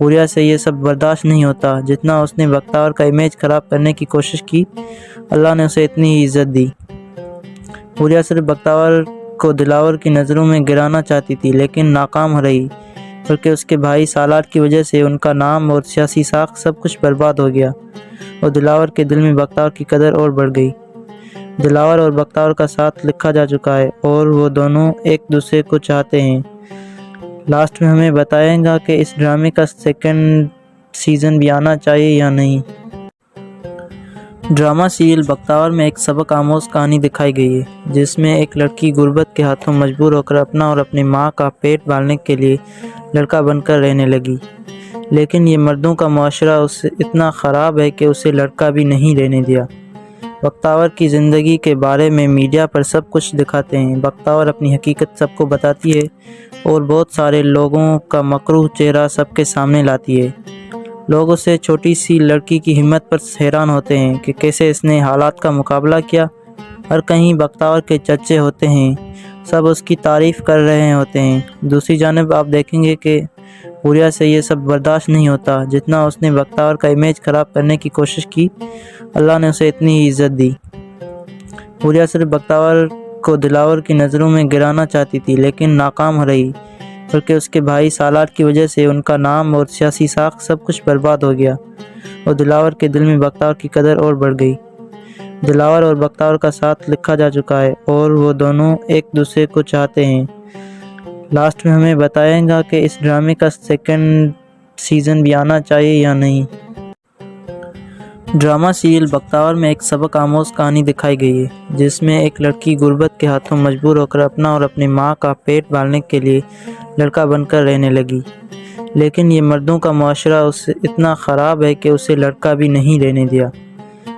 حوریہ سے یہ سب برداشت نہیں ہوتا جتنا اس نے بختیور کا امیج خراب کرنے کی کوشش کی، اللہ نے اسے اتنی ہی عزت دی۔ حوریہ صرف بختیور کو دلاور کی نظروں میں گرانا چاہتی تھی لیکن ناکام رہی، بلکہ اس کے بھائی سالار کی وجہ سے ان کا نام اور سیاسی ساکھ سب کچھ برباد ہو گیا اور دلاور کے دل میں بختیور کی قدر اور بڑھ گئی۔ دلاور اور بختیور کا ساتھ لکھا جا چکا ہے اور وہ دونوں ایک دوسرے کو چاہتے ہیں۔ لاسٹ میں ہمیں بتائیں گا کہ اس ڈرامے کا سیکنڈ سیزن بھی آنا چاہیے یا نہیں۔ ڈرامہ سیریل بختیور میں ایک سبق آموز کہانی دکھائی گئی ہے جس میں ایک لڑکی غربت کے ہاتھوں مجبور ہو کر اپنا اور اپنی ماں کا پیٹ پالنے کے لیے لڑکا بن کر رہنے لگی، لیکن یہ مردوں کا معاشرہ اس سے اتنا خراب ہے کہ اسے لڑکا بھی نہیں رہنے دیا۔ بختیور کی زندگی کے بارے میں میڈیا پر سب کچھ دکھاتے ہیں، بختیور اپنی حقیقت سب کو بتاتی ہے اور بہت سارے لوگوں کا مکروہ چہرہ سب کے سامنے لاتی ہے۔ لوگ اسے چھوٹی سی لڑکی کی ہمت پر حیران ہوتے ہیں کہ کیسے اس نے حالات کا مقابلہ کیا، اور کہیں بختیور کے چچے ہوتے ہیں، سب اس کی تعریف کر رہے ہوتے ہیں۔ دوسری جانب آپ دیکھیں گے کہ حوریہ سے یہ سب برداشت نہیں ہوتا جتنا اس نے بختیور کا امیج خراب کرنے کی کوشش کی، اللہ نے اسے اتنی ہی عزت دی۔ حوریہ صرف بختیور کو دلاور کی نظروں میں گرانا چاہتی تھی لیکن ناکام رہی، بلکہ اس کے بھائی سالار کی وجہ سے ان کا نام اور سیاسی ساکھ سب کچھ برباد ہو گیا اور دلاور کے دل میں بختیور کی قدر اور بڑھ گئی۔ دلاور اور بختیور کا ساتھ لکھا جا چکا ہے اور وہ دونوں ایک دوسرے کو چاہتے ہیں۔ لاسٹ میں ہمیں بتائیں گا کہ اس ڈرامے کا سیکنڈ سیزن بھی آنا چاہیے یا نہیں۔ ڈرامہ سیریل بختیور میں ایک سبق آموز کہانی دکھائی گئی ہے جس میں ایک لڑکی غربت کے ہاتھوں مجبور ہو کر اپنا اور اپنی ماں کا پیٹ پالنے کے لیے لڑکا بن کر رہنے لگی، لیکن یہ مردوں کا معاشرہ اس سے اتنا خراب ہے کہ اسے لڑکا بھی نہیں رہنے دیا۔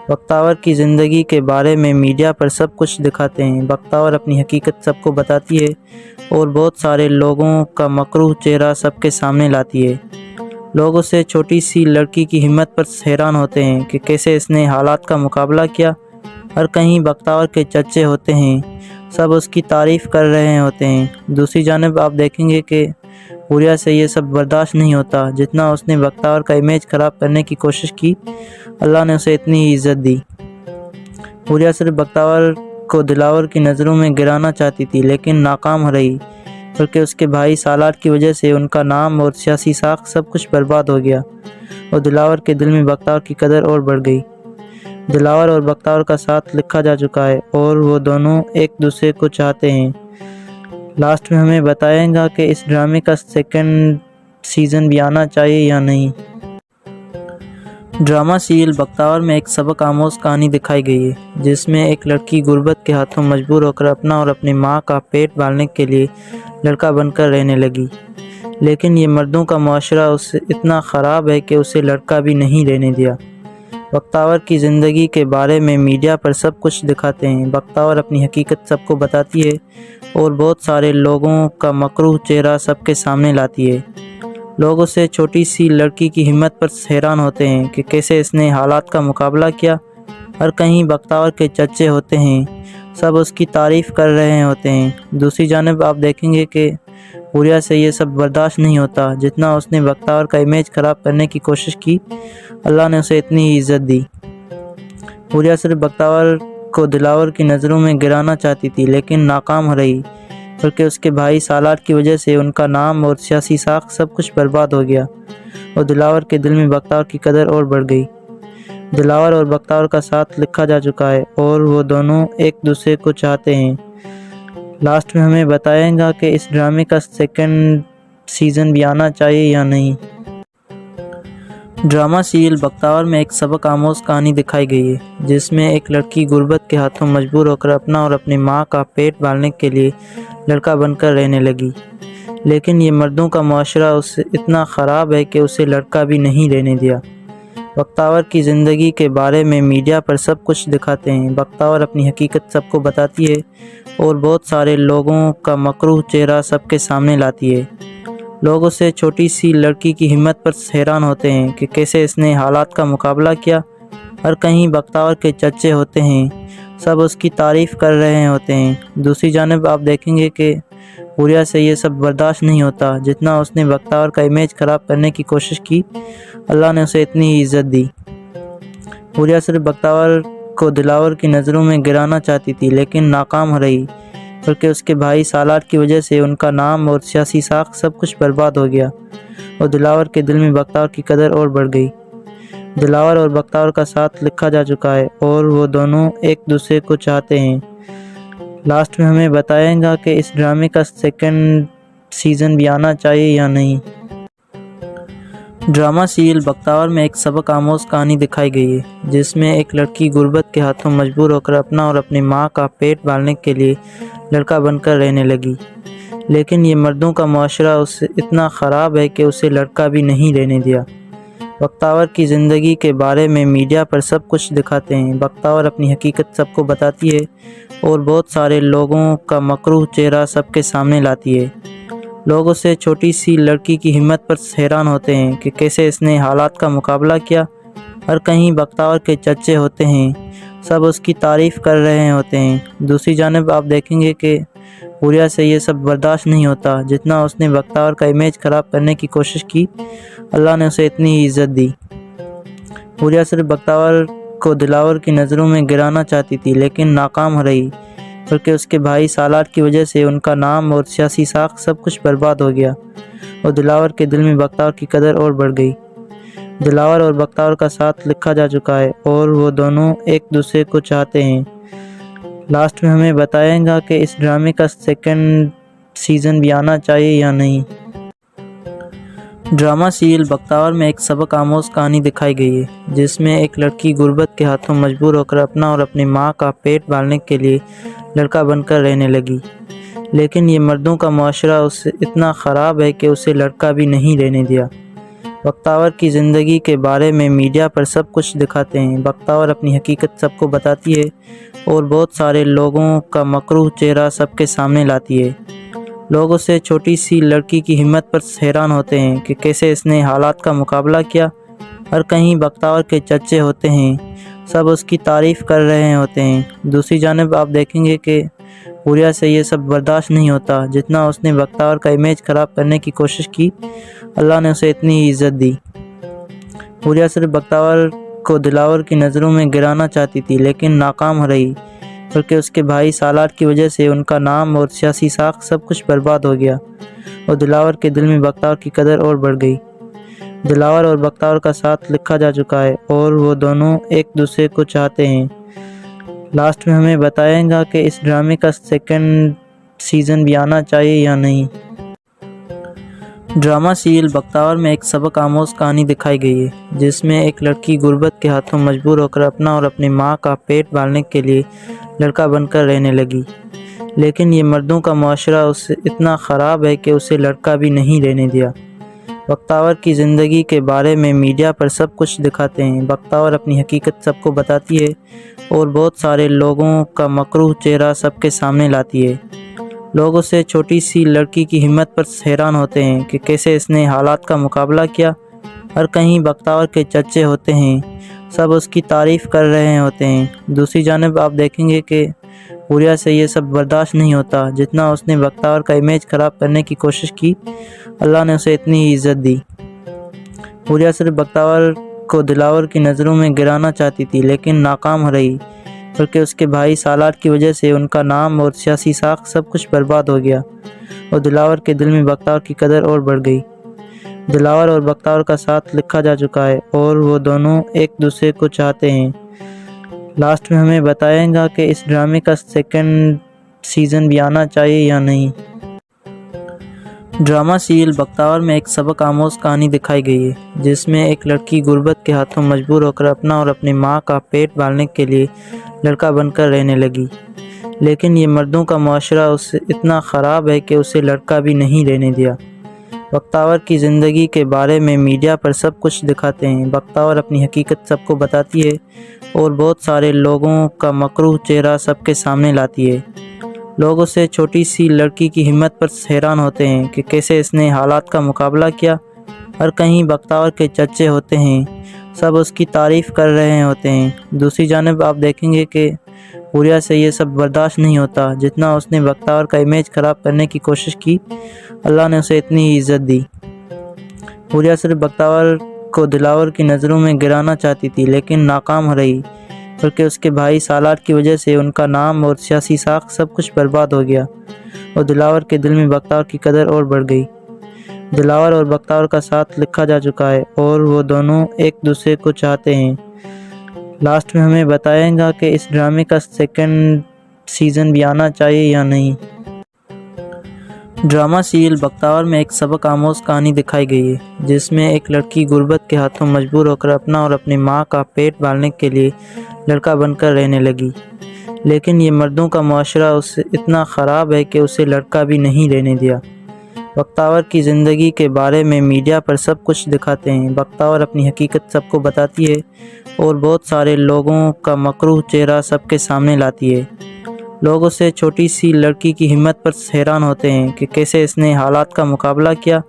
بختیور کی زندگی کے بارے میں میڈیا پر سب کچھ دکھاتے ہیں، بختیور اپنی حقیقت سب کو بتاتی ہے اور بہت سارے لوگوں کا مکروہ چہرہ سب کے سامنے لاتی ہے۔ لوگ اسے چھوٹی سی لڑکی کی ہمت پر حیران ہوتے ہیں کہ کیسے اس نے حالات کا مقابلہ کیا، اور کہیں بختیور کے چچے ہوتے ہیں، سب اس کی تعریف کر رہے ہوتے ہیں۔ دوسری جانب آپ دیکھیں گے کہ حوریہ سے یہ سب برداشت نہیں ہوتا جتنا اس نے بختیور کا امیج خراب کرنے کی کوشش کی، اللہ نے اسے اتنی ہی عزت دی۔ حوریہ صرف بختیور کو دلاور کی نظروں میں گرانا چاہتی تھی لیکن ناکام رہی، بلکہ اس کے بھائی سالار کی وجہ سے ان کا نام اور سیاسی ساکھ سب کچھ برباد ہو گیا اور دلاور کے دل میں بختیور کی قدر اور بڑھ گئی۔ دلاور اور بختیور کا ساتھ لکھا جا چکا ہے اور وہ دونوں ایک دوسرے کو چاہتے ہیں۔ لاسٹ میں ہمیں بتائیں گا کہ اس ڈرامے کا سیکنڈ سیزن بھی آنا چاہیے یا نہیں۔ ڈرامہ سیریل بختیور میں ایک سبق آموز کہانی دکھائی گئی ہے جس میں ایک لڑکی غربت کے ہاتھوں مجبور ہو کر اپنا اور اپنی ماں کا پیٹ پالنے کے لیے لڑکا بن کر رہنے لگی، لیکن یہ مردوں کا معاشرہ اس سے اتنا خراب ہے کہ اسے لڑکا بھی نہیں رہنے دیا۔ بختیور کی زندگی کے بارے میں میڈیا پر سب کچھ دکھاتے ہیں، بختیور اپنی حقیقت سب کو بتاتی ہے اور بہت سارے لوگوں کا مکروہ چہرہ سب کے سامنے لاتی ہے۔ لوگ اسے چھوٹی سی لڑکی کی ہمت پر حیران ہوتے ہیں کہ کیسے اس نے حالات کا مقابلہ کیا، اور کہیں بختیور کے چچے ہوتے ہیں، سب اس کی تعریف کر رہے ہوتے ہیں۔ دوسری جانب آپ دیکھیں گے کہ حوریہ سے یہ سب برداشت نہیں ہوتا جتنا اس نے بختیور کا امیج خراب کرنے کی کوشش کی، اللہ نے اسے اتنی ہی عزت دی۔ حوریہ صرف بختیور کو دلاور کی نظروں میں گرانا چاہتی تھی لیکن ناکام رہی، بلکہ اس کے بھائی سالار کی وجہ سے ان کا نام اور سیاسی ساکھ سب کچھ برباد ہو گیا اور دلاور کے دل میں بختیور کی قدر اور بڑھ گئی۔ دلاور اور بختیور کا ساتھ لکھا جا چکا ہے اور وہ دونوں ایک دوسرے کو چاہتے ہیں۔ لاسٹ میں ہمیں بتائیں گا کہ اس ڈرامے کا سیکنڈ سیزن بھی آنا چاہیے یا نہیں۔ ڈرامہ سیریل بختیور میں ایک سبق آموز کہانی دکھائی گئی ہے جس میں ایک لڑکی غربت کے ہاتھوں مجبور ہو کر اپنا اور اپنی ماں کا پیٹ پالنے کے لیے لڑکا بن کر رہنے لگی، لیکن یہ مردوں کا معاشرہ اس سے اتنا خراب ہے کہ اسے لڑکا بھی نہیں رہنے دیا۔ بختیور کی زندگی کے بارے میں میڈیا پر سب کچھ دکھاتے ہیں، بختیور اپنی حقیقت سب کو بتاتی ہے اور بہت سارے لوگوں کا مکروہ چہرہ سب کے سامنے لاتی ہے۔ لوگ اسے چھوٹی سی لڑکی کی ہمت پر حیران ہوتے ہیں کہ کیسے اس نے حالات کا مقابلہ کیا، اور کہیں بختیور کے چچے ہوتے ہیں، سب اس کی تعریف کر رہے ہوتے ہیں۔ دوسری جانب آپ دیکھیں گے کہ حوریہ سے یہ سب برداشت نہیں ہوتا جتنا اس نے بختیور کا امیج خراب کرنے کی کوشش کی، اللہ نے اسے اتنی ہی عزت دی۔ حوریہ صرف بختیور کو دلاور کی نظروں میں گرانا چاہتی تھی لیکن ناکام رہی، بلکہ اس کے بھائی سالار کی وجہ سے ان کا نام اور سیاسی ساکھ سب کچھ برباد ہو گیا اور دلاور کے دل میں بختیور کی قدر اور بڑھ گئی۔ دلاور اور بختیور کا ساتھ لکھا جا چکا ہے اور وہ دونوں ایک دوسرے کو چاہتے ہیں۔ لاسٹ میں ہمیں بتائیں گا کہ اس ڈرامے کا سیکنڈ سیزن بھی آنا چاہیے یا نہیں۔ ڈرامہ سیریل بختیور میں ایک سبق آموز کہانی دکھائی گئی ہے جس میں ایک لڑکی غربت کے ہاتھوں مجبور ہو کر اپنا اور اپنی ماں کا پیٹ پالنے کے لیے لڑکا بن کر رہنے لگی، لیکن یہ مردوں کا معاشرہ اس سے اتنا خراب ہے کہ اسے لڑکا بھی نہیں رہنے دیا۔ بختیور کی زندگی کے بارے میں میڈیا پر سب کچھ دکھاتے ہیں، بختیور اپنی حقیقت سب کو بتاتی ہے اور بہت سارے لوگوں کا مکروہ چہرہ سب کے سامنے لاتی ہے۔ لوگ اسے چھوٹی سی لڑکی کی ہمت پر حیران ہوتے ہیں کہ کیسے اس نے حالات کا مقابلہ کیا۔ ہر کہیں بختیور کے چرچے ہوتے ہیں، سب اس کی تعریف کر رہے ہوتے ہیں۔ دوسری جانب آپ دیکھیں گے کہ حوریہ سے یہ سب برداشت نہیں ہوتا جتنا اس نے بختیور کا امیج خراب کرنے کی کوشش کی، اللہ نے اسے اتنی ہی عزت دی۔ حوریہ صرف بختیور کو دلاور کی نظروں میں گرانا چاہتی تھی لیکن ناکام رہی، بلکہ اس کے بھائی سالار کی وجہ سے ان کا نام اور سیاسی ساکھ سب کچھ برباد ہو گیا اور دلاور کے دل میں بختیور کی قدر اور بڑھ گئی۔ دلاور اور بختیور کا ساتھ لکھا جا چکا ہے اور وہ دونوں ایک دوسرے کو چاہتے ہیں۔ لاسٹ میں ہمیں بتائیں گا کہ اس ڈرامے کا سیکنڈ سیزن بھی آنا چاہیے یا نہیں۔ ڈرامہ سیریل بختیور میں ایک سبق آموز کہانی دکھائی گئی ہے جس میں ایک لڑکی غربت کے ہاتھوں مجبور ہو کر اپنا اور اپنی ماں کا پیٹ پالنے کے لیے لڑکا بن کر رہنے لگی، لیکن یہ مردوں کا معاشرہ اس سے اتنا خراب ہے کہ اسے لڑکا بھی نہیں رہنے دیا۔ بختیور کی زندگی کے بارے میں میڈیا پر سب کچھ دکھاتے ہیں، بختیور اپنی حقیقت سب کو بتاتی ہے اور بہت سارے لوگوں کا مکروہ چہرہ سب کے سامنے لاتی ہے۔ لوگ اسے چھوٹی سی لڑکی کی ہمت پر حیران ہوتے ہیں کہ کیسے اس نے حالات کا مقابلہ کیا۔ ہر کہیں بختیور کے چرچے ہوتے ہیں، سب اس کی تعریف کر رہے ہوتے ہیں۔ دوسری جانب آپ دیکھیں گے کہ حوریہ سے یہ سب برداشت نہیں ہوتا جتنا اس نے بختیور کا امیج خراب کرنے کی کوشش کی، اللہ نے اسے اتنی ہی عزت دی۔ حوریہ صرف بختیور کو دلاور کی نظروں میں گرانا چاہتی تھی لیکن ناکام رہی، بلکہ اس کے بھائی سالار کی وجہ سے ان کا نام اور سیاسی ساکھ سب کچھ برباد ہو گیا اور دلاور کے دل میں بختیور کی قدر اور بڑھ گئی۔ دلاور اور بختیور کا ساتھ لکھا جا چکا ہے اور وہ دونوں ایک دوسرے کو چاہتے ہیں۔ لاسٹ میں ہمیں بتائیں گا کہ اس ڈرامے کا سیکنڈ سیزن بھی آنا چاہیے یا نہیں۔ ڈرامہ سیریل بختیور میں ایک سبق آموز کہانی دکھائی گئی ہے جس میں ایک لڑکی غربت کے ہاتھوں مجبور ہو کر اپنا اور اپنی ماں کا پیٹ پالنے کے لیے لڑکا بن کر رہنے لگی، لیکن یہ مردوں کا معاشرہ اس سے اتنا خراب ہے کہ اسے لڑکا بھی نہیں رہنے دیا۔ بختیور کی زندگی کے بارے میں میڈیا پر سب کچھ دکھاتے ہیں، بختیور اپنی حقیقت سب کو بتاتی ہے اور بہت سارے لوگوں کا مکروہ چہرہ سب کے سامنے لاتی ہے۔ لوگ اسے چھوٹی سی لڑکی کی ہمت پر حیران ہوتے ہیں کہ کیسے اس نے حالات کا مقابلہ کیا۔ ہر کہیں بختیور کے چرچے ہوتے ہیں، سب اس کی تعریف کر رہے ہوتے ہیں۔ دوسری جانب آپ دیکھیں گے کہ حوریہ سے یہ سب برداشت نہیں ہوتا جتنا اس نے بختیور کا امیج خراب کرنے کی کوشش کی، اللہ نے اسے اتنی ہی عزت دی۔ حوریہ صرف بختیور کو دلاور کی نظروں میں گرانا چاہتی تھی لیکن ناکام رہی، بلکہ اس کے بھائی سالار کی وجہ سے ان کا نام اور سیاسی ساکھ سب کچھ برباد ہو گیا اور دلاور کے دل میں بختیور کی قدر اور بڑھ گئی۔ دلاور اور بختیور کا ساتھ لکھا جا چکا ہے اور وہ دونوں ایک دوسرے کو چاہتے ہیں۔ لاسٹ میں ہمیں بتائیں گا کہ اس ڈرامے کا سیکنڈ سیزن بھی آنا چاہیے یا نہیں۔ ڈرامہ سیریل بختیور میں ایک سبق آموز کہانی دکھائی گئی ہے جس میں ایک لڑکی غربت کے ہاتھوں مجبور ہو کر اپنا اور اپنی ماں کا پیٹ پالنے کے لیے لڑکا بن کر رہنے لگی، لیکن یہ مردوں کا معاشرہ اس سے اتنا خراب ہے کہ اسے لڑکا بھی نہیں رہنے دیا۔ بختیور کی زندگی کے بارے میں میڈیا پر سب کچھ دکھاتے ہیں، بختیور اپنی حقیقت سب کو بتاتی ہے اور بہت سارے لوگوں کا مکروہ چہرہ سب کے سامنے لاتی ہے۔ لوگ اسے چھوٹی سی لڑکی کی ہمت پر حیران ہوتے ہیں کہ کیسے اس نے حالات کا مقابلہ کیا۔ ہر کہیں بختیور کے چرچے ہوتے ہیں، سب اس کی تعریف کر رہے ہوتے ہیں۔ دوسری جانب آپ دیکھیں گے کہ حوریہ سے یہ سب برداشت نہیں ہوتا جتنا اس نے بختیور کا امیج خراب کرنے کی کوشش کی۔ اللہ نے اسے اتنی ہی عزت دی۔ حوریہ صرف بختیور کو دلاور کی نظروں میں گرانا چاہتی تھی لیکن ناکام رہی، بلکہ اس کے بھائی سالار کی وجہ سے ان کا نام اور سیاسی ساکھ سب کچھ برباد ہو گیا اور دلاور کے دل میں بختیور کی قدر اور بڑھ گئی۔ دلاور اور بختیور کا ساتھ لکھا جا چکا ہے اور وہ دونوں ایک دوسرے کو چاہتے ہیں۔ لاسٹ میں ہمیں بتائیں گا کہ اس ڈرامے کا سیکنڈ سیزن بھی آنا چاہیے یا نہیں۔ ڈرامہ سیریل بختیور میں ایک سبق آموز کہانی دکھائی گئی ہے جس میں ایک لڑکی غربت کے ہاتھوں مجبور ہو کر اپنا اور اپنی ماں کا پیٹ پالنے کے لیے لڑکا بن کر رہنے لگی، لیکن یہ مردوں کا معاشرہ اس اتنا خراب ہے کہ اسے لڑکا بھی نہیں رہنے دیا۔ بختیور کی زندگی کے بارے میں میڈیا پر سب کچھ دکھاتے ہیں۔ بختیور اپنی حقیقت سب کو بتاتی ہے اور بہت سارے لوگوں کا مکروہ چہرہ سب کے سامنے لاتی ہے۔ لوگ اسے چھوٹی سی لڑکی کی ہمت پر حیران ہوتے ہیں کہ کیسے اس نے حالات کا مقابلہ کیا،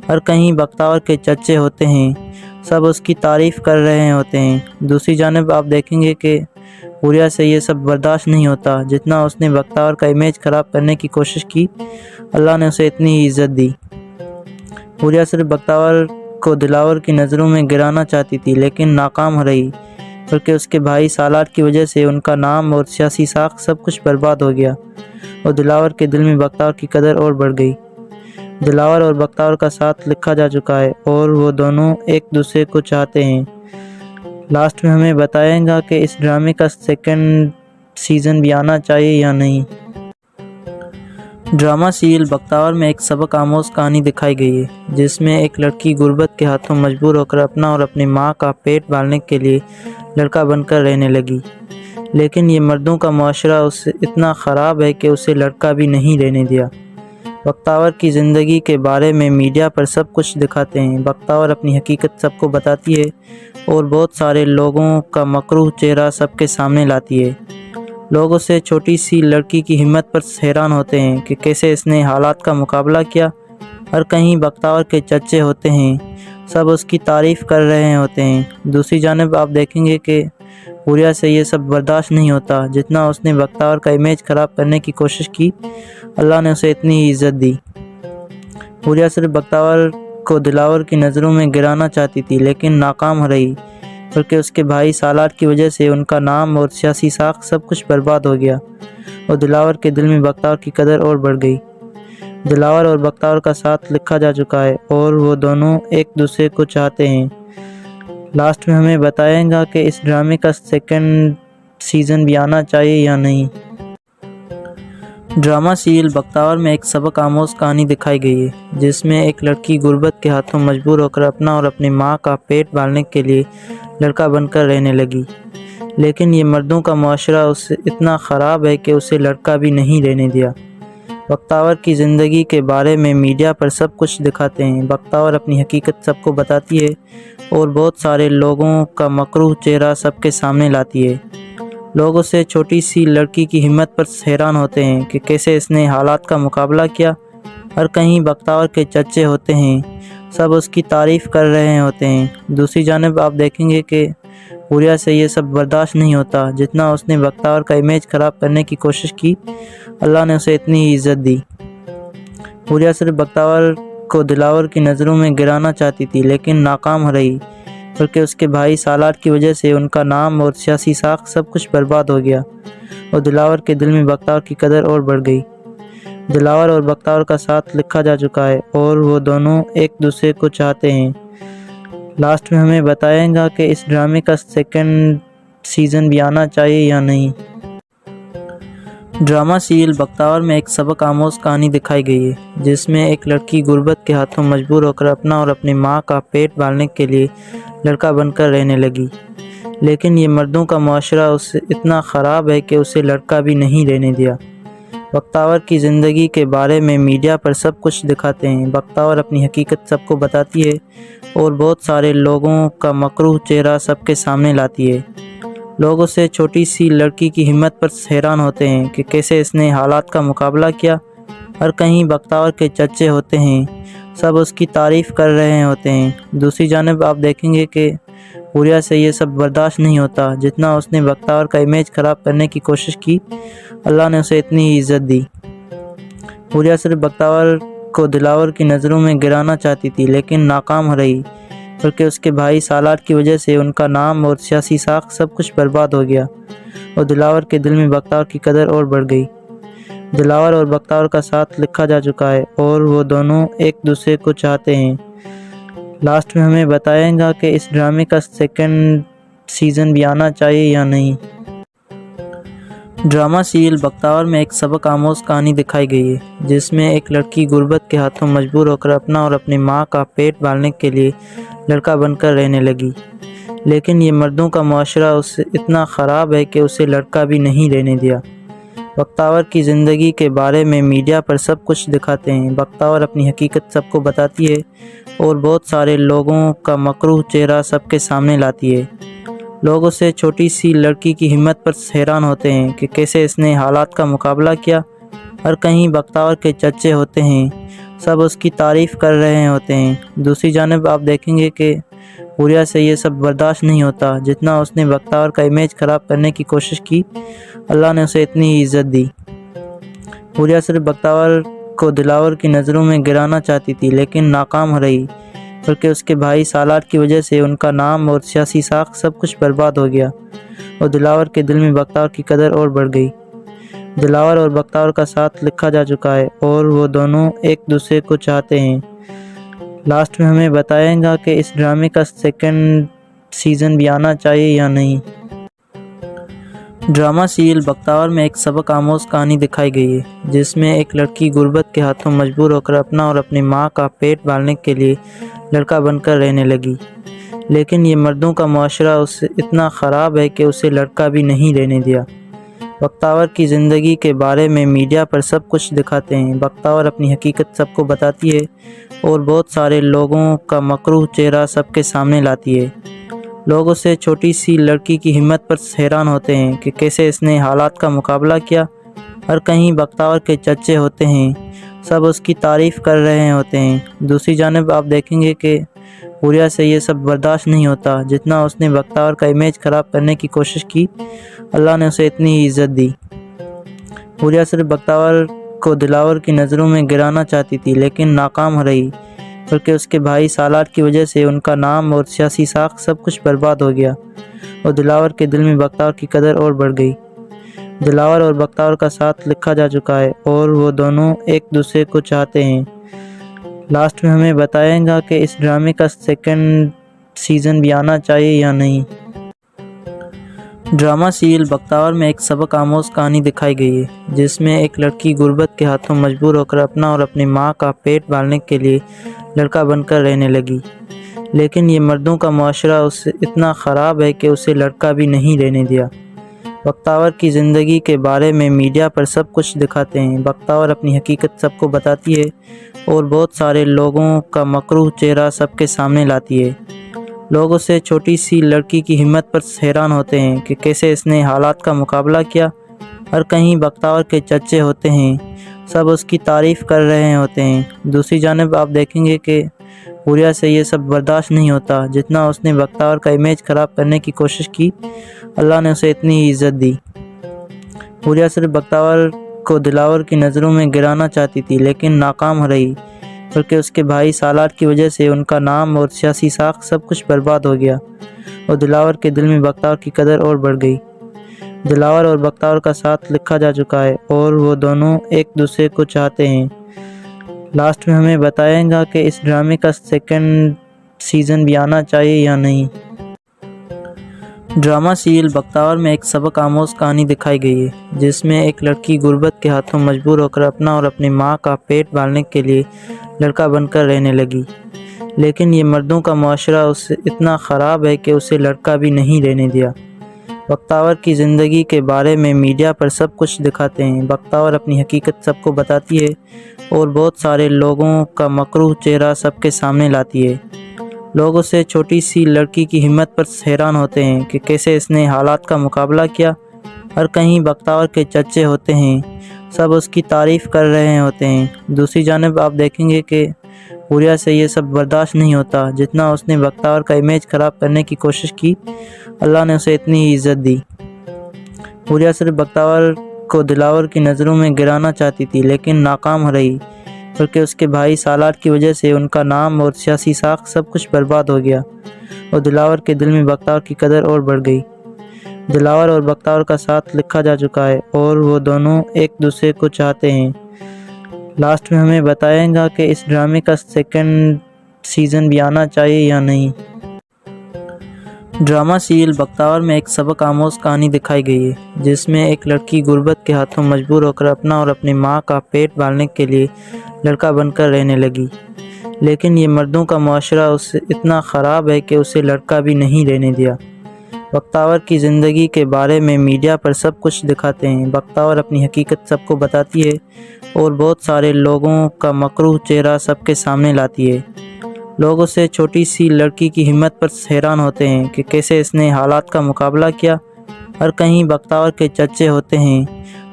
اور کہیں بختیور کے چچے ہوتے ہیں، سب اس کی تعریف کر رہے ہوتے ہیں۔ دوسری جانب آپ دیکھیں گے کہ حوریہ سے یہ سب برداشت نہیں ہوتا جتنا اس نے بختیور کا امیج خراب کرنے کی کوشش کی۔ اللہ نے اسے اتنی ہی عزت دی۔ حوریہ صرف بختیور کو دلاور کی نظروں میں گرانا چاہتی تھی لیکن ناکام رہی، بلکہ اس کے بھائی سالار کی وجہ سے ان کا نام اور سیاسی ساکھ سب کچھ برباد ہو گیا اور دلاور کے دل میں بختیور کی قدر اور بڑھ گئی۔ دلاور اور بختیور کا ساتھ لکھا جا چکا ہے اور وہ دونوں ایک دوسرے کو چاہتے ہیں۔ لاسٹ میں ہمیں بتائیں گا کہ اس ڈرامے کا سیکنڈ سیزن بھی آنا چاہیے یا نہیں۔ ڈرامہ سیریل بختیور میں ایک سبق آموز کہانی دکھائی گئی ہے جس میں ایک لڑکی غربت کے ہاتھوں مجبور ہو کر اپنا اور اپنی ماں کا پیٹ پالنے کے لیے لڑکا بن کر رہنے لگی، لیکن یہ مردوں کا معاشرہ اس اتنا خراب ہے کہ اسے لڑکا بھی نہیں رہنے دیا۔ بختیور کی زندگی کے بارے میں میڈیا پر سب کچھ دکھاتے ہیں۔ بختیور اپنی حقیقت سب کو بتاتی ہے اور بہت سارے لوگوں کا مکروہ چہرہ سب کے سامنے لاتی ہے۔ لوگ اسے چھوٹی سی لڑکی کی ہمت پر حیران ہوتے ہیں کہ کیسے اس نے حالات کا مقابلہ کیا، اور کہیں بختیور کے چچے ہوتے ہیں، سب اس کی تعریف کر رہے ہوتے ہیں۔ دوسری جانب آپ دیکھیں گے کہ حوریہ سے یہ سب برداشت نہیں ہوتا جتنا اس نے بختیور کا امیج خراب کرنے کی کوشش کی۔ اللہ نے اسے اتنی ہی عزت دی۔ حوریہ صرف بختیور کو دلاور کی نظروں میں گرانا چاہتی تھی لیکن ناکام رہی، بلکہ اس کے بھائی سالار کی وجہ سے ان کا نام اور سیاسی ساکھ سب کچھ برباد ہو گیا اور دلاور کے دل میں بختیور کی قدر اور بڑھ گئی۔ دلاور اور بختیور کا ساتھ لکھا جا چکا ہے اور وہ دونوں ایک دوسرے کو چاہتے ہیں۔ لاسٹ میں ہمیں بتائیں گا کہ اس ڈرامے کا سیکنڈ سیزن بھی آنا چاہیے یا نہیں۔ ڈرامہ سیریل بختیور میں ایک سبق آموز کہانی دکھائی گئی ہے جس میں ایک لڑکی غربت کے ہاتھوں مجبور ہو کر اپنا اور اپنی ماں کا پیٹ پالنے کے لیے لڑکا بن کر رہنے لگی، لیکن یہ مردوں کا معاشرہ اس اتنا خراب ہے کہ اسے لڑکا بھی نہیں رہنے دیا۔ بختیور کی زندگی کے بارے میں میڈیا پر سب کچھ دکھاتے ہیں۔ بختیور اپنی حقیقت سب کو بتاتی ہے اور بہت سارے لوگوں کا مکروہ چہرہ سب کے سامنے لاتی ہے۔ لوگ اسے چھوٹی سی لڑکی کی ہمت پر حیران ہوتے ہیں کہ کیسے اس نے حالات کا مقابلہ کیا، اور کہیں بختیور کے چچے ہوتے ہیں، سب اس کی تعریف کر رہے ہوتے ہیں۔ دوسری جانب آپ دیکھیں گے کہ حوریہ سے یہ سب برداشت نہیں ہوتا جتنا اس نے بختیور کا امیج خراب کرنے کی کوشش کی۔ اللہ نے اسے اتنی ہی عزت دی۔ حوریہ صرف بختیور کو دلاور کی نظروں میں گرانا چاہتی تھی لیکن ناکام رہی، بلکہ اس کے بھائی سالار کی وجہ سے ان کا نام اور سیاسی ساکھ سب کچھ برباد ہو گیا اور دلاور کے دل میں بختیور کی قدر اور بڑھ گئی۔ دلاور اور بختیور کا ساتھ لکھا جا چکا ہے اور وہ دونوں ایک دوسرے کو چاہتے ہیں۔ لاسٹ میں ہمیں بتائیں گا کہ اس ڈرامے کا سیکنڈ سیزن بھی آنا چاہیے یا نہیں۔ ڈرامہ سیریل بختیور میں ایک سبق آموز کہانی دکھائی گئی ہے جس میں ایک لڑکی غربت کے ہاتھوں مجبور ہو کر اپنا اور اپنی ماں کا پیٹ پالنے کے لیے لڑکا بن کر رہنے لگی، لیکن یہ مردوں کا معاشرہ اس اتنا خراب ہے کہ اسے لڑکا بھی نہیں رہنے دیا۔ بختیور کی زندگی کے بارے میں میڈیا پر سب کچھ دکھاتے ہیں۔ بختیور اپنی حقیقت سب کو بتاتی ہے اور بہت سارے لوگوں کا مکروہ چہرہ سب کے سامنے لاتی ہے۔ لوگ اسے چھوٹی سی لڑکی کی ہمت پر حیران ہوتے ہیں کہ کیسے اس نے حالات کا مقابلہ کیا، اور کہیں بختیور کے چچے ہوتے ہیں، سب اس کی تعریف کر رہے ہوتے ہیں۔ دوسری جانب آپ دیکھیں گے کہ حوریہ سے یہ سب برداشت نہیں ہوتا جتنا اس نے بختیور کا امیج خراب کرنے کی کوشش کی۔ اللہ نے اسے اتنی ہی عزت دی۔ حوریہ صرف بختیور کو دلاور کی نظروں میں گرانا چاہتی تھی لیکن ناکام رہی، بلکہ اس کے بھائی سالار کی وجہ سے ان کا نام اور سیاسی ساکھ سب کچھ برباد ہو گیا اور دلاور کے دل میں بختیور کی قدر اور بڑھ گئی۔ دلاور اور بختیور کا ساتھ لکھا جا چکا ہے اور وہ دونوں ایک دوسرے کو چاہتے ہیں۔ لاسٹ میں ہمیں بتائیں گا کہ اس ڈرامے کا سیکنڈ سیزن بھی آنا چاہیے یا نہیں۔ ڈرامہ سیریل بختیور میں ایک سبق آموز کہانی دکھائی گئی ہے جس میں ایک لڑکی غربت کے ہاتھوں مجبور ہو کر اپنا اور اپنی ماں کا پیٹ پالنے کے لیے لڑکا بن کر رہنے لگی، لیکن یہ مردوں کا معاشرہ اس سے اتنا خراب ہے کہ اسے لڑکا بھی نہیں رہنے دیا۔ بختیور کی زندگی کے بارے میں میڈیا پر سب کچھ دکھاتے ہیں، بختیور اپنی حقیقت سب کو بتاتی ہے اور بہت سارے لوگوں کا مکروہ چہرہ سب کے سامنے لاتی ہے۔ لوگ اسے چھوٹی سی لڑکی کی ہمت پر حیران ہوتے ہیں کہ کیسے اس نے حالات کا مقابلہ کیا، اور کہیں بختیور کے چچے ہوتے ہیں، سب اس کی تعریف کر رہے ہوتے ہیں۔ دوسری جانب آپ دیکھیں گے کہ حوریہ سے یہ سب برداشت نہیں ہوتا جتنا اس نے بختیور کا امیج خراب کرنے کی کوشش کی۔ اللہ نے اسے اتنی ہی عزت دی۔ حوریہ صرف بختیور کو دلاور کی نظروں میں گرانا چاہتی تھی لیکن ناکام رہی، بلکہ اس کے بھائی سالار کی وجہ سے ان کا نام اور سیاسی ساکھ سب کچھ برباد ہو گیا اور دلاور کے دل میں بختیور کی قدر اور بڑھ گئی۔ دلاور اور بختیور کا ساتھ لکھا جا چکا ہے اور وہ دونوں ایک دوسرے کو چاہتے ہیں۔ لاسٹ میں ہمیں بتائیں گا کہ اس ڈرامے کا سیکنڈ سیزن بھی آنا چاہیے یا نہیں۔ ڈرامہ سیریل بختیور میں ایک سبق آموز کہانی دکھائی گئی ہے جس میں ایک لڑکی غربت کے ہاتھوں مجبور ہو کر اپنا اور اپنی ماں کا پیٹ پالنے کے لیے لڑکا بن کر رہنے لگی، لیکن یہ مردوں کا معاشرہ اس سے اتنا خراب ہے کہ اسے لڑکا بھی نہیں رہنے دیا۔ بختیور کی زندگی کے بارے میں میڈیا پر سب کچھ دکھاتے ہیں، بختیور اپنی حقیقت سب کو بتاتی ہے اور بہت سارے لوگوں کا مکروہ چہرہ سب کے سامنے لاتی ہے۔ لوگ اسے چھوٹی سی لڑکی کی ہمت پر حیران ہوتے ہیں کہ کیسے اس نے حالات کا مقابلہ کیا، اور کہیں بختیور کے چچے ہوتے ہیں، سب اس کی تعریف کر رہے ہوتے ہیں۔ دوسری جانب آپ دیکھیں گے کہ حوریہ سے یہ سب برداشت نہیں ہوتا جتنا اس نے بختیور کا امیج خراب کرنے کی کوشش کی۔ اللہ نے اسے اتنی ہی عزت دی۔ حوریہ صرف بختیور کو دلاور کی نظروں میں گرانا چاہتی تھی لیکن ناکام رہی، بلکہ اس کے بھائی سالار کی وجہ سے ان کا نام اور سیاسی ساکھ سب کچھ برباد ہو گیا اور دلاور کے دل میں بختیور کی قدر اور بڑھ گئی۔ دلاور اور بختیور کا ساتھ لکھا جا چکا ہے اور وہ دونوں ایک دوسرے کو چاہتے ہیں۔ لاسٹ میں ہمیں بتائیں گا کہ اس ڈرامے کا سیکنڈ سیزن بھی آنا چاہیے یا نہیں۔ ڈرامہ سیریل بختیور میں ایک سبق آموز کہانی دکھائی گئی ہے جس میں ایک لڑکی غربت کے ہاتھوں مجبور ہو کر اپنا اور اپنی ماں کا پیٹ پالنے کے لیے لڑکا بن کر رہنے لگی، لیکن یہ مردوں کا معاشرہ اس سے اتنا خراب ہے کہ اسے لڑکا بھی نہیں رہنے دیا۔ بختیور کی زندگی کے بارے میں میڈیا پر سب کچھ دکھاتے ہیں، بختیور اپنی حقیقت سب کو بتاتی ہے اور بہت سارے لوگوں کا مکروہ چہرہ سب کے سامنے لاتی ہے۔ لوگ اسے چھوٹی سی لڑکی کی ہمت پر حیران ہوتے ہیں کہ کیسے اس نے حالات کا مقابلہ کیا، اور کہیں بختیور کے چچے ہوتے ہیں، سب اس کی تعریف کر رہے ہوتے ہیں۔ دوسری جانب آپ دیکھیں گے کہ حوریہ سے یہ سب برداشت نہیں ہوتا جتنا اس نے بختیور کا امیج خراب کرنے کی کوشش کی۔ اللہ نے اسے اتنی ہی عزت دی۔ حوریہ صرف بختیور کو دلاور کی نظروں میں گرانا چاہتی تھی لیکن ناکام رہی، بلکہ اس کے بھائی سالار کی وجہ سے ان کا نام اور سیاسی ساکھ سب کچھ برباد ہو گیا اور دلاور کے دل میں بختیور کی قدر اور بڑھ گئی۔ دلاور اور بختیور کا ساتھ لکھا جا چکا ہے اور وہ دونوں ایک دوسرے کو چاہتے ہیں۔ لاسٹ میں ہمیں بتائیں گا کہ اس ڈرامے کا سیکنڈ سیزن بھی آنا چاہیے یا نہیں۔ ڈرامہ سیریل بختیور میں ایک سبق آموز کہانی دکھائی گئی ہے جس میں ایک لڑکی غربت کے ہاتھوں مجبور ہو کر اپنا اور اپنی ماں کا پیٹ پالنے کے لیے لڑکا بن کر رہنے لگی، لیکن یہ مردوں کا معاشرہ اس سے اتنا خراب ہے کہ اسے لڑکا بھی نہیں رہنے دیا۔ بختیور کی زندگی کے بارے میں میڈیا پر سب کچھ دکھاتے ہیں، بختیور اپنی حقیقت سب کو بتاتی ہے اور بہت سارے لوگوں کا مکروہ چہرہ سب کے سامنے لاتی ہے۔ لوگ اسے چھوٹی سی لڑکی کی ہمت پر حیران ہوتے ہیں کہ کیسے اس نے حالات کا مقابلہ کیا، اور کہیں بختیور کے چچے ہوتے ہیں، سب اس کی تعریف کر رہے ہوتے ہیں۔ دوسری جانب آپ دیکھیں گے کہ حوریہ سے یہ سب برداشت نہیں ہوتا جتنا اس نے بختیور کا امیج خراب کرنے کی کوشش کی۔ اللہ نے اسے اتنی ہی عزت دی۔ حوریہ صرف بختیور کو دلاور کی نظروں میں گرانا چاہتی تھی لیکن ناکام رہی، بلکہ اس کے بھائی سالار کی وجہ سے ان کا نام اور سیاسی ساکھ سب کچھ برباد ہو گیا اور دلاور کے دل میں بختیور کی قدر اور بڑھ گئی۔ دلاور اور بختیور کا ساتھ لکھا جا چکا ہے اور وہ دونوں ایک دوسرے کو چاہتے ہیں۔ لاسٹ میں ہمیں بتائیں گا کہ اس ڈرامے کا سیکنڈ سیزن بھی آنا چاہیے یا نہیں۔ ڈرامہ سیریل بختیور میں ایک سبق آموز کہانی دکھائی گئی ہے جس میں ایک لڑکی غربت کے ہاتھوں مجبور ہو کر اپنا اور اپنی ماں کا پیٹ پالنے کے لیے لڑکا بن کر رہنے لگی، لیکن یہ مردوں کا معاشرہ اس سے اتنا خراب ہے کہ اسے لڑکا بھی نہیں رہنے دیا۔ بختیور کی زندگی کے بارے میں میڈیا پر سب کچھ دکھاتے ہیں۔ بختیور اپنی حقیقت سب کو بتاتی ہے اور بہت سارے لوگوں کا مکروہ چہرہ سب کے سامنے لاتی ہے۔ لوگ اسے چھوٹی سی لڑکی کی ہمت پر حیران ہوتے ہیں کہ کیسے اس نے حالات کا مقابلہ کیا، اور کہیں بختیور کے چچے ہوتے ہیں،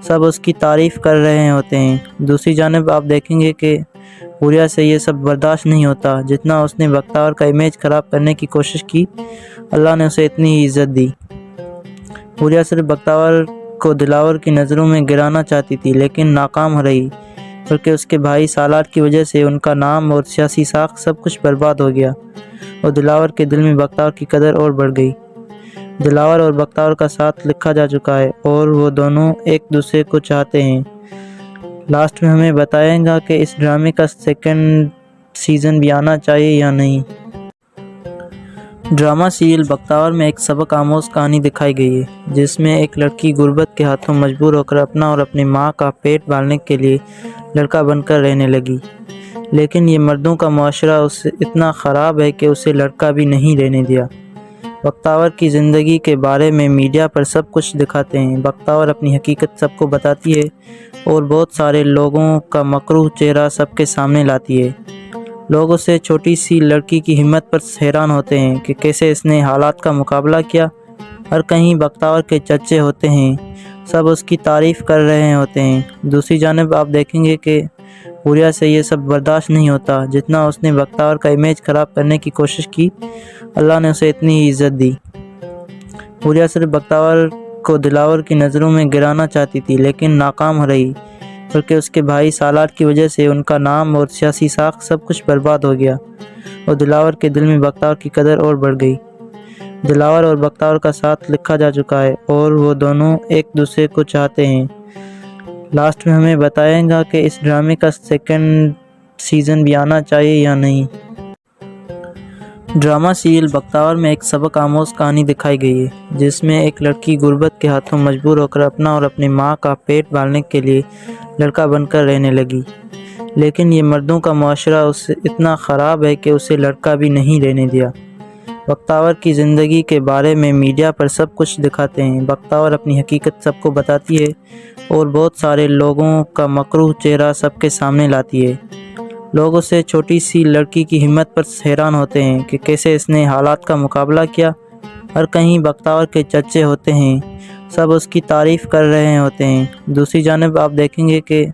سب اس کی تعریف کر رہے ہوتے ہیں۔ دوسری جانب آپ دیکھیں گے کہ حوریہ سے یہ سب برداشت نہیں ہوتا جتنا اس نے بختیور کا امیج خراب کرنے کی کوشش کی۔ اللہ نے اسے اتنی ہی عزت دی۔ حوریہ صرف بختیور کو دلاور کی نظروں میں گرانا چاہتی تھی لیکن ناکام رہی، بلکہ اس کے بھائی سالار کی وجہ سے ان کا نام اور سیاسی ساکھ سب کچھ برباد ہو گیا اور دلاور کے دل میں بختیور کی قدر اور بڑھ گئی۔ دلاور اور بختیور کا ساتھ لکھا جا چکا ہے اور وہ دونوں ایک دوسرے کو چاہتے ہیں۔ لاسٹ میں ہمیں بتائیں گا کہ اس ڈرامے کا سیکنڈ سیزن بھی آنا چاہیے یا نہیں۔ ڈرامہ سیریل بختیور میں ایک سبق آموز کہانی دکھائی گئی ہے جس میں ایک لڑکی غربت کے ہاتھوں مجبور ہو کر اپنا اور اپنی ماں کا پیٹ پالنے کے لیے لڑکا بن کر رہنے لگی، لیکن یہ مردوں کا معاشرہ اس سے اتنا خراب ہے کہ اسے لڑکا بھی نہیں رہنے دیا۔ بختیور کی زندگی کے بارے میں میڈیا پر سب کچھ دکھاتے ہیں۔ بختیور اپنی حقیقت سب کو بتاتی ہے اور بہت سارے لوگوں کا مکروہ چہرہ سب کے سامنے لاتی ہے۔ لوگ اسے چھوٹی سی لڑکی کی ہمت پر حیران ہوتے ہیں کہ کیسے اس نے حالات کا مقابلہ کیا، اور کہیں بختیور کے چچے ہوتے ہیں، سب اس کی تعریف کر رہے ہوتے ہیں۔ دوسری جانب آپ دیکھیں گے کہ حوریہ سے یہ سب برداشت نہیں ہوتا جتنا اس نے بختیور کا امیج خراب کرنے کی کوشش کی۔ اللہ نے اسے اتنی ہی عزت دی۔ حوریہ صرف بختیور کو دلاور کی نظروں میں گرانا چاہتی تھی لیکن ناکام رہی، بلکہ اس کے بھائی سالار کی وجہ سے ان کا نام اور سیاسی ساکھ سب کچھ برباد ہو گیا اور دلاور کے دل میں بختیور کی قدر اور بڑھ گئی۔ دلاور اور بختیور کا ساتھ لکھا جا چکا ہے اور وہ دونوں ایک دوسرے کو چاہتے ہیں۔ لاسٹ میں ہمیں بتائیں گا کہ اس ڈرامے کا سیکنڈ سیزن بھی آنا چاہیے یا نہیں۔ ڈرامہ سیریل بختیور میں ایک سبق آموز کہانی دکھائی گئی ہے جس میں ایک لڑکی غربت کے ہاتھوں مجبور ہو کر اپنا اور اپنی ماں کا پیٹ پالنے کے لیے لڑکا بن کر رہنے لگی، لیکن یہ مردوں کا معاشرہ اس سے اتنا خراب ہے کہ اسے لڑکا بھی نہیں رہنے دیا۔ بختیور کی زندگی کے بارے میں میڈیا پر سب کچھ دکھاتے ہیں۔ بختیور اپنی حقیقت سب کو بتاتی ہے اور بہت سارے لوگوں کا مکروہ چہرہ سب کے سامنے لاتی ہے۔ لوگ اسے چھوٹی سی لڑکی کی ہمت پر حیران ہوتے ہیں کہ کیسے اس نے حالات کا مقابلہ کیا، اور کہیں بختیور کے چچے ہوتے ہیں، سب اس کی تعریف کر رہے ہوتے ہیں۔ دوسری جانب آپ دیکھیں گے کہ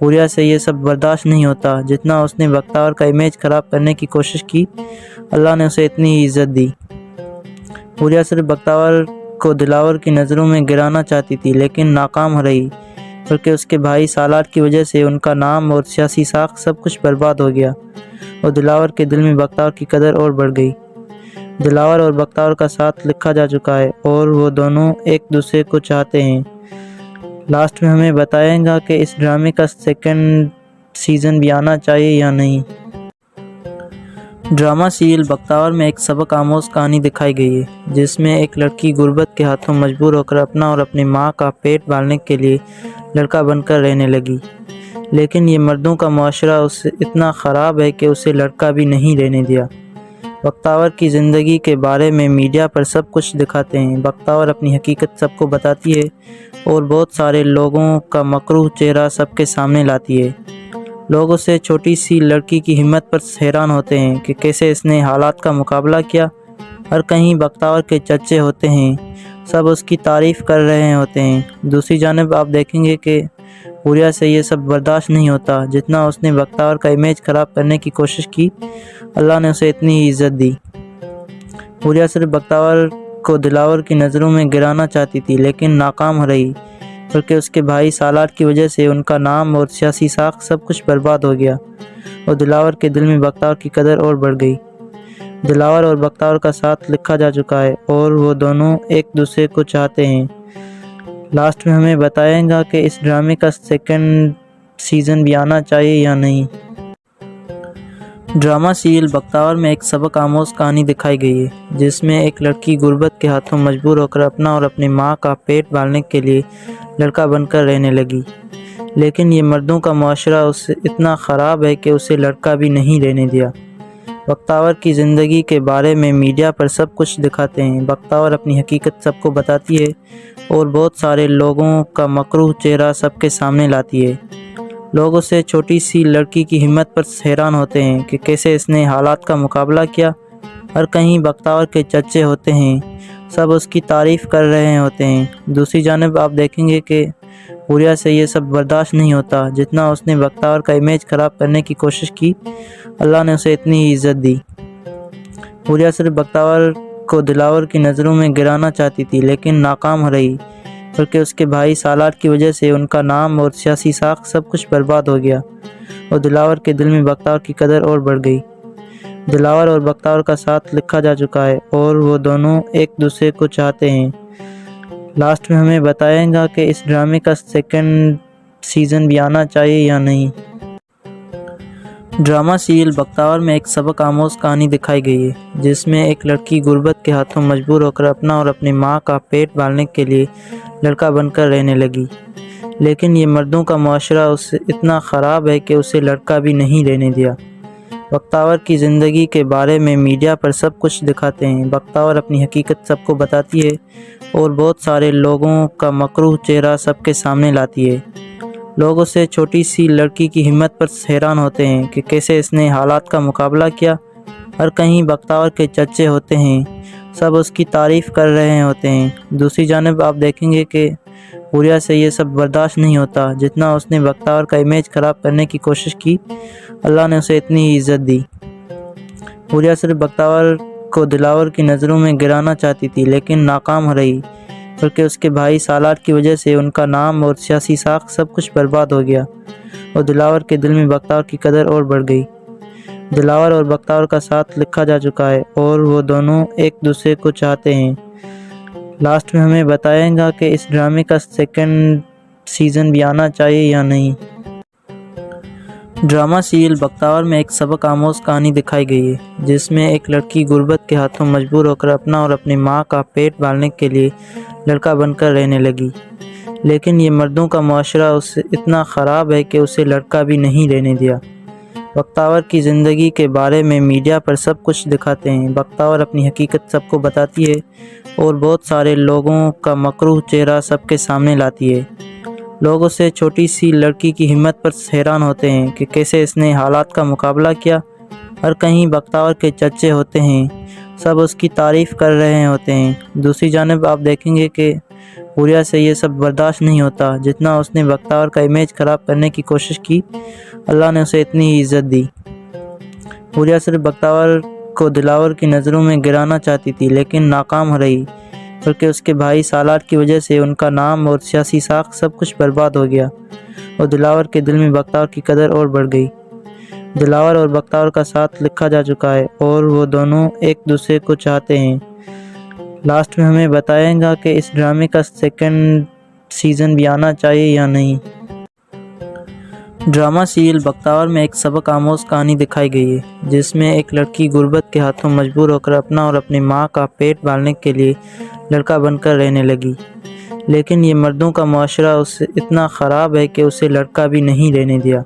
حوریہ سے یہ سب برداشت نہیں ہوتا جتنا اس نے بختیور کا امیج خراب کرنے کی کوشش کی۔ اللہ نے اسے اتنی ہی عزت دی۔ حوریہ صرف بختیور کو دلاور کی نظروں میں گرانا چاہتی تھی لیکن ناکام رہی، بلکہ اس کے بھائی سالار کی وجہ سے ان کا نام اور سیاسی ساکھ سب کچھ برباد ہو گیا اور دلاور کے دل میں بختیور کی قدر اور بڑھ گئی۔ دلاور اور بختیور کا ساتھ لکھا جا چکا ہے اور وہ دونوں ایک دوسرے کو چاہتے ہیں۔ لاسٹ میں ہمیں بتائیں گا کہ اس ڈرامے کا سیکنڈ سیزن بھی آنا چاہیے یا نہیں۔ ڈرامہ سیریل بختیور میں ایک سبق آموز کہانی دکھائی گئی ہے جس میں ایک لڑکی غربت کے ہاتھوں مجبور ہو کر اپنا اور اپنی ماں کا پیٹ پالنے کے لیے لڑکا بن کر رہنے لگی، لیکن یہ مردوں کا معاشرہ اس سے اتنا خراب ہے کہ اسے لڑکا بھی نہیں رہنے دیا۔ بختیور کی زندگی کے بارے میں میڈیا پر سب کچھ دکھاتے ہیں۔ بختیور اپنی حقیقت سب کو بتاتی ہے اور بہت سارے لوگوں کا مکروہ چہرہ سب کے سامنے لاتی ہے۔ لوگ اسے چھوٹی سی لڑکی کی ہمت پر حیران ہوتے ہیں کہ کیسے اس نے حالات کا مقابلہ کیا، اور کہیں بختیور کے چچے ہوتے ہیں، سب اس کی تعریف کر رہے ہوتے ہیں۔ دوسری جانب آپ دیکھیں گے کہ حوریہ سے یہ سب برداشت نہیں ہوتا، جتنا اس نے بختیور کا امیج خراب کرنے کی کوشش کی، اللہ نے اسے اتنی ہی عزت دی۔ حوریہ صرف بختیور کو دلاور کی نظروں میں گرانا چاہتی تھی، لیکن ناکام رہی، بلکہ اس کے بھائی سالار کی وجہ سے ان کا نام اور سیاسی ساکھ سب کچھ برباد ہو گیا، اور دلاور کے دل میں بختیور کی قدر اور بڑھ گئی۔ دلاور اور بختیور کا ساتھ لکھا جا چکا ہے، اور وہ دونوں ایک دوسرے کو چاہتے ہیں۔ لاسٹ میں ہمیں بتائیں گا کہ اس ڈرامے کا سیکنڈ سیزن بھی آنا چاہیے یا نہیں۔ ڈرامہ سیریل بختیور میں ایک سبق آموز کہانی دکھائی گئی ہے، جس میں ایک لڑکی غربت کے ہاتھوں مجبور ہو کر اپنا اور اپنی ماں کا پیٹ پالنے کے لیے لڑکا بن کر رہنے لگی، لیکن یہ مردوں کا معاشرہ اس سے اتنا خراب ہے کہ اسے لڑکا بھی نہیں رہنے دیا۔ بختیور کی زندگی کے بارے میں میڈیا پر سب کچھ دکھاتے ہیں، بختیور اپنی حقیقت سب کو بتاتی ہے اور بہت سارے لوگوں کا مکروہ چہرہ سب کے سامنے لاتی ہے۔ لوگ اسے چھوٹی سی لڑکی کی ہمت پر حیران ہوتے ہیں کہ کیسے اس نے حالات کا مقابلہ کیا، اور کہیں بختیور کے چچے ہوتے ہیں، سب اس کی تعریف کر رہے ہوتے ہیں۔ دوسری جانب آپ دیکھیں گے کہ حوریہ سے یہ سب برداشت نہیں ہوتا، جتنا اس نے بختیور کا امیج خراب کرنے کی کوشش کی، اللہ نے اسے اتنی ہی عزت دی۔ حوریہ صرف بختیور کو دلاور کی نظروں میں گرانا چاہتی تھی، لیکن ناکام رہی، بلکہ اس کے بھائی سالار کی وجہ سے ان کا نام اور سیاسی ساکھ سب کچھ برباد ہو گیا، اور دلاور کے دل میں بختیور کی قدر اور بڑھ گئی۔ دلاور اور بختیور کا ساتھ لکھا جا چکا ہے، اور وہ دونوں ایک دوسرے کو چاہتے ہیں۔ لاسٹ میں ہمیں بتائیں گا کہ اس ڈرامے کا سیکنڈ سیزن بھی آنا چاہیے یا نہیں۔ ڈرامہ سیریل بختیور میں ایک سبق آموز کہانی دکھائی گئی ہے، جس میں ایک لڑکی غربت کے ہاتھوں مجبور ہو کر اپنا اور اپنی ماں کا پیٹ پالنے کے لیے لڑکا بن کر رہنے لگی، لیکن یہ مردوں کا معاشرہ اس سے اتنا خراب ہے کہ اسے لڑکا بھی نہیں رہنے دیا۔ بختیور کی زندگی کے بارے میں میڈیا پر سب کچھ دکھاتے ہیں، بختیور اپنی حقیقت سب کو بتاتی ہے اور بہت سارے لوگوں کا مکروہ چہرہ سب کے سامنے لاتی ہے۔ لوگ اسے چھوٹی سی لڑکی کی ہمت پر حیران ہوتے ہیں کہ کیسے اس نے حالات کا مقابلہ کیا، اور کہیں بختیور کے چچے ہوتے ہیں، سب اس کی تعریف کر رہے ہوتے ہیں۔ دوسری جانب آپ دیکھیں گے کہ حوریہ سے یہ سب برداشت نہیں ہوتا، جتنا اس نے بختیور کا امیج خراب کرنے کی کوشش کی، اللہ نے اسے اتنی ہی عزت دی۔ حوریہ صرف بختیور کو دلاور کی نظروں میں گرانا چاہتی تھی، لیکن ناکام رہی، بلکہ اس کے بھائی سالار کی وجہ سے ان کا نام اور سیاسی ساکھ سب کچھ برباد ہو گیا، اور دلاور کے دل میں بختیور کی قدر اور بڑھ گئی۔ دلاور اور بختیور کا ساتھ لکھا جا چکا ہے، اور وہ دونوں ایک دوسرے کو چاہتے ہیں۔ لاسٹ میں ہمیں بتائیں گا کہ اس ڈرامے کا سیکنڈ سیزن بھی آنا چاہیے یا نہیں۔ ڈرامہ سیریل بختیور میں ایک سبق آموز کہانی دکھائی گئی ہے، جس میں ایک لڑکی غربت کے ہاتھوں مجبور ہو کر اپنا اور اپنی ماں کا پیٹ پالنے کے لیے لڑکا بن کر رہنے لگی، لیکن یہ مردوں کا معاشرہ اس سے اتنا خراب ہے کہ اسے لڑکا بھی نہیں رہنے دیا۔ بختیور کی زندگی کے بارے میں میڈیا پر سب کچھ دکھاتے ہیں، بختیور اپنی حقیقت سب کو بتاتی ہے اور بہت سارے لوگوں کا مکروہ چہرہ سب کے سامنے لاتی ہے۔ لوگ اسے چھوٹی سی لڑکی کی ہمت پر حیران ہوتے ہیں کہ کیسے اس نے حالات کا مقابلہ کیا، اور کہیں بختیور کے چچے ہوتے ہیں، سب اس کی تعریف کر رہے ہوتے ہیں۔ دوسری جانب آپ دیکھیں گے کہ حوریہ سے یہ سب برداشت نہیں ہوتا، جتنا اس نے بختیور کا امیج خراب کرنے کی کوشش کی، اللہ نے اسے اتنی ہی عزت دی۔ حوریہ صرف بختیور کو دلاور کی نظروں میں گرانا چاہتی تھی، لیکن ناکام رہی، بلکہ اس کے بھائی سالار کی وجہ سے ان کا نام اور سیاسی ساکھ سب کچھ برباد ہو گیا، اور دلاور کے دل میں بختیور کی قدر اور بڑھ گئی۔ دلاور اور بختیور کا ساتھ لکھا جا چکا ہے، اور وہ دونوں ایک دوسرے کو چاہتے ہیں۔ لاسٹ میں ہمیں بتائیں گا کہ اس ڈرامے کا سیکنڈ سیزن بھی آنا چاہیے یا نہیں۔ ڈرامہ سیریل بختیور میں ایک سبق آموز کہانی دکھائی گئی ہے، جس میں ایک لڑکی غربت کے ہاتھوں مجبور ہو کر اپنا اور اپنی ماں کا پیٹ پالنے کے لیے لڑکا بن کر رہنے لگی، لیکن یہ مردوں کا معاشرہ اس سے اتنا خراب ہے کہ اسے لڑکا بھی نہیں رہنے دیا۔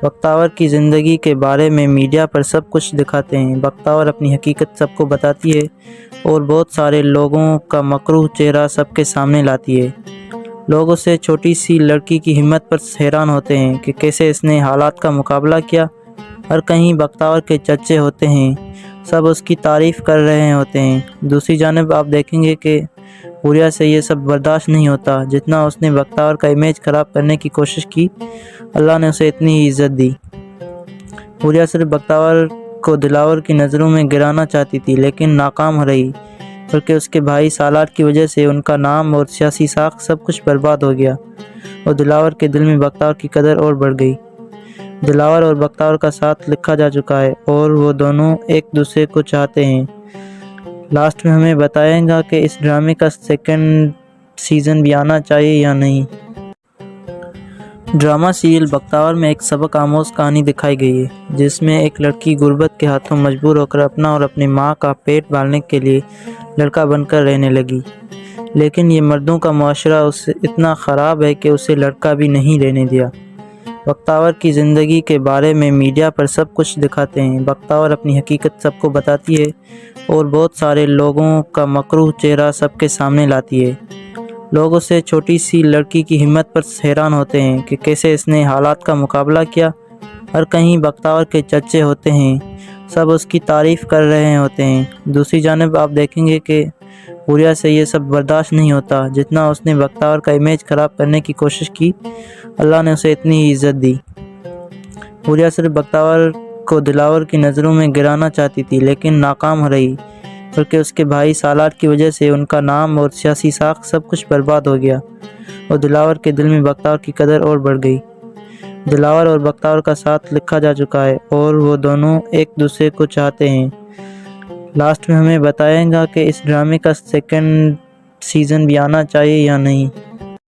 بختیور کی زندگی کے بارے میں میڈیا پر سب کچھ دکھاتے ہیں، بختیور اپنی حقیقت سب کو بتاتی ہے اور بہت سارے لوگوں کا مکروہ چہرہ سب کے سامنے لاتی ہے۔ لوگ اسے چھوٹی سی لڑکی کی ہمت پر حیران ہوتے ہیں کہ کیسے اس نے حالات کا مقابلہ کیا، اور کہیں بختیور کے چچے ہوتے ہیں، سب اس کی تعریف کر رہے ہوتے ہیں۔ دوسری جانب آپ دیکھیں گے کہ حوریہ سے یہ سب برداشت نہیں ہوتا جتنا اس نے بختیور کا امیج خراب کرنے کی کوشش کی۔ اللہ نے اسے اتنی ہی عزت دی۔ حوریہ صرف بختیور کو دلاور کی نظروں میں گرانا چاہتی تھی لیکن ناکام رہی، بلکہ اس کے بھائی سالار کی وجہ سے ان کا نام اور سیاسی ساکھ سب کچھ برباد ہو گیا اور دلاور کے دل میں بختیور کی قدر اور بڑھ گئی۔ دلاور اور بختیور کا ساتھ لکھا جا چکا ہے اور وہ دونوں ایک دوسرے کو چاہتے ہیں۔ لاسٹ میں ہمیں بتائیں گا کہ اس ڈرامے کا سیکنڈ سیزن بھی آنا چاہیے یا نہیں۔ ڈرامہ سیریل بختیور میں ایک سبق آموز کہانی دکھائی گئی ہے جس میں ایک لڑکی غربت کے ہاتھوں مجبور ہو کر اپنا اور اپنی ماں کا پیٹ پالنے کے لیے لڑکا بن کر رہنے لگی، لیکن یہ مردوں کا معاشرہ اس سے اتنا خراب ہے کہ اسے لڑکا بھی نہیں لینے دیا۔ بختیور کی زندگی کے بارے میں میڈیا پر سب کچھ دکھاتے ہیں، بختیور اپنی حقیقت سب کو بتاتی ہے اور بہت سارے لوگوں کا مکروہ چہرہ سب کے سامنے لاتی ہے۔ لوگ اسے چھوٹی سی لڑکی کی ہمت پر حیران ہوتے ہیں کہ کیسے اس نے حالات کا مقابلہ کیا۔ ہر کہیں بختیور کے چرچے ہوتے ہیں، سب اس کی تعریف کر رہے ہوتے ہیں۔ دوسری جانب آپ دیکھیں گے کہ حوریہ سے یہ سب برداشت نہیں ہوتا جتنا اس نے بختیور کا امیج خراب کرنے کی کوشش کی۔ اللہ نے اسے اتنی ہی عزت دی۔ حوریہ صرف بختیور کو دلاور کی نظروں میں گرانا چاہتی تھی لیکن ناکام رہی، بلکہ اس کے بھائی سالار کی وجہ سے ان کا نام اور سیاسی ساکھ سب کچھ برباد ہو گیا اور دلاور کے دل میں بختیور کی قدر اور بڑھ گئی۔ دلاور اور بختیور کا ساتھ لکھا جا چکا ہے اور وہ دونوں ایک دوسرے کو چاہتے ہیں۔ لاسٹ میں ہمیں بتائیں گا کہ اس ڈرامے کا سیکنڈ سیزن بھی آنا چاہیے یا نہیں۔